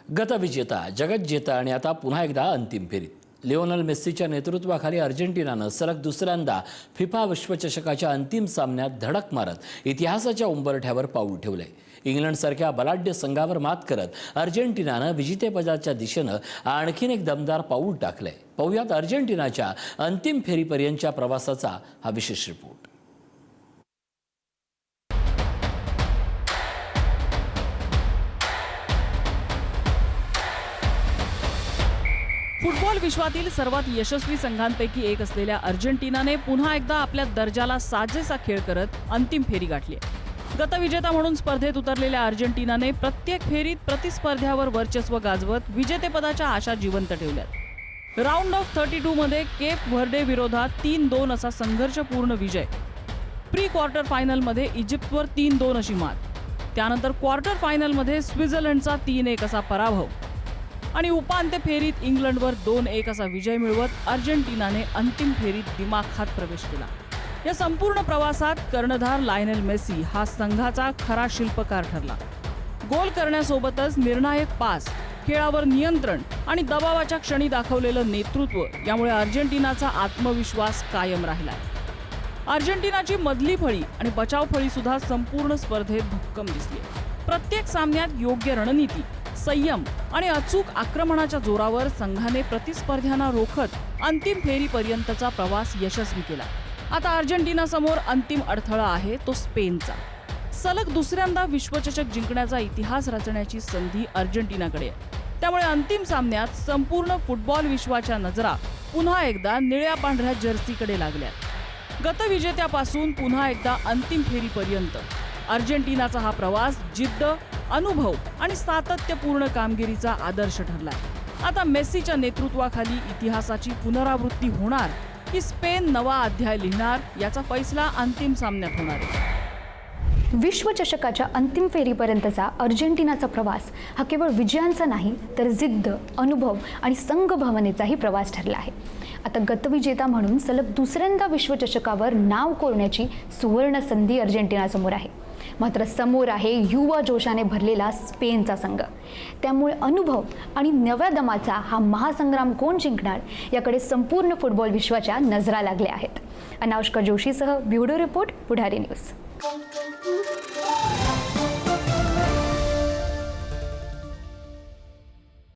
गतविजेता, जगज्जेता आणि आता पुन्हा एकदा अंतिम फेरीत. लिओनेल मेस्सीच्या नेतृत्वाखाली अर्जेंटिनानं सलग दुसऱ्यांदा फिफा विश्वचषकाच्या अंतिम सामन्यात धडक मारत इतिहासाच्या उंबरठ्यावर पाऊल ठेवलंय. इंग्लंडसारख्या बलाढ्य संघावर मात करत अर्जेंटिनानं विजेतेपदाच्या दिशेनं आणखीन एक दमदार पाऊल टाकलंय. पाहुयात अर्जेंटिनाच्या अंतिम फेरीपर्यंतच्या प्रवासाचा हा विशेष रिपोर्ट. फुटबॉल विश्वातील सर्वात यशस्वी संघांपैकी एक असलेल्या अर्जेंटिनाने पुन्हा एकदा आपल्या दर्जाला साजेसा खेळ करत अंतिम फेरी गाठली. गतविजेता म्हणून स्पर्धेत उतरलेल्या अर्जेंटिनाने प्रत्येक फेरीत प्रतिस्पर्ध्यावर वर्चस्व गाजवत विजेतेपदाच्या आशा जिवंत ठेवल्यात. राऊंड ऑफ 32 मध्ये केप व्हर्डे विरोधात 3-2 असा संघर्षपूर्ण विजय. प्री क्वार्टर फायनलमध्ये इजिप्तवर 3-2 अशी मात. त्यानंतर क्वार्टर फायनलमध्ये स्वित्झर्लंडचा 3-1 असा पराभव आणि उपांत्य फेरीत इंग्लंडवर 2-1 असा विजय मिळवत अर्जेंटिनाने अंतिम फेरीत दिमाखात प्रवेश केला. या संपूर्ण प्रवासात कर्णधार लायनेल मेस्सी हा संघाचा खरा शिल्पकार ठरला. गोल करण्यासोबतच निर्णायक पास, खेळावर नियंत्रण आणि दबावाच्या क्षणी दाखवलेलं नेतृत्व यामुळे अर्जेंटिनाचा आत्मविश्वास कायम राहिला. अर्जेंटिनाची मधली फळी आणि बचाव फळी सुद्धा संपूर्ण स्पर्धेत भक्कम दिसली. प्रत्येक सामन्यात योग्य रणनीती, संयम आणि अचूक आक्रमणाच्या जोरावर संघाने प्रतिस्पर्ध्यांना रोखत अंतिम फेरीपर्यंतचा प्रवास यशस्वी केला. आता अर्जेंटिनासमोर अंतिम अडथळा आहे तो स्पेनचा. सलग दुसऱ्यांदा विश्वचषक जिंकण्याचा इतिहास रचण्याची संधी अर्जेंटिनाकडे आहे. त्यामुळे अंतिम सामन्यात संपूर्ण फुटबॉल विश्वाच्या नजरा पुन्हा एकदा निळ्या पांढऱ्या जर्सीकडे लागल्या. गतविजेत्यापासून पुन्हा एकदा अंतिम फेरीपर्यंत अर्जेंटिनाचा हा प्रवास जिद्द, अनुभव आणि सातत्यपूर्ण कामगिरीचा आदर्श ठरलाय. आता मेस्सीच्या नेतृत्वाखाली इतिहासाची पुनरावृत्ती होणार की स्पेन नवा अध्याय लिहिणार याचा फैसला अंतिम सामन्यात होणार आहे. विश्वचषकाच्या अंतिम फेरीपर्यंतचा अर्जेंटिनाचा प्रवास हा केवळ विजयांचा नाही तर जिद्द, अनुभव आणि संघभावनेचाही प्रवास ठरला आहे. आता गतविजेता म्हणून सलग दुसऱ्यांदा विश्वचषकावर नाव कोरण्याची सुवर्ण संधी अर्जेंटिनासमोर आहे. मात्र समोर आहे युवा जोशाने भरलेला स्पेनचा संघ. त्यामुळे अनुभव आणि नव्या दमाचा हा महासंग्राम कोण जिंकणार याकडे संपूर्ण फुटबॉल विश्वाच्या नजरा लागल्या आहेत. अनाउष्का जोशीसह ब्युरो रिपोर्ट, पुढारी न्यूज.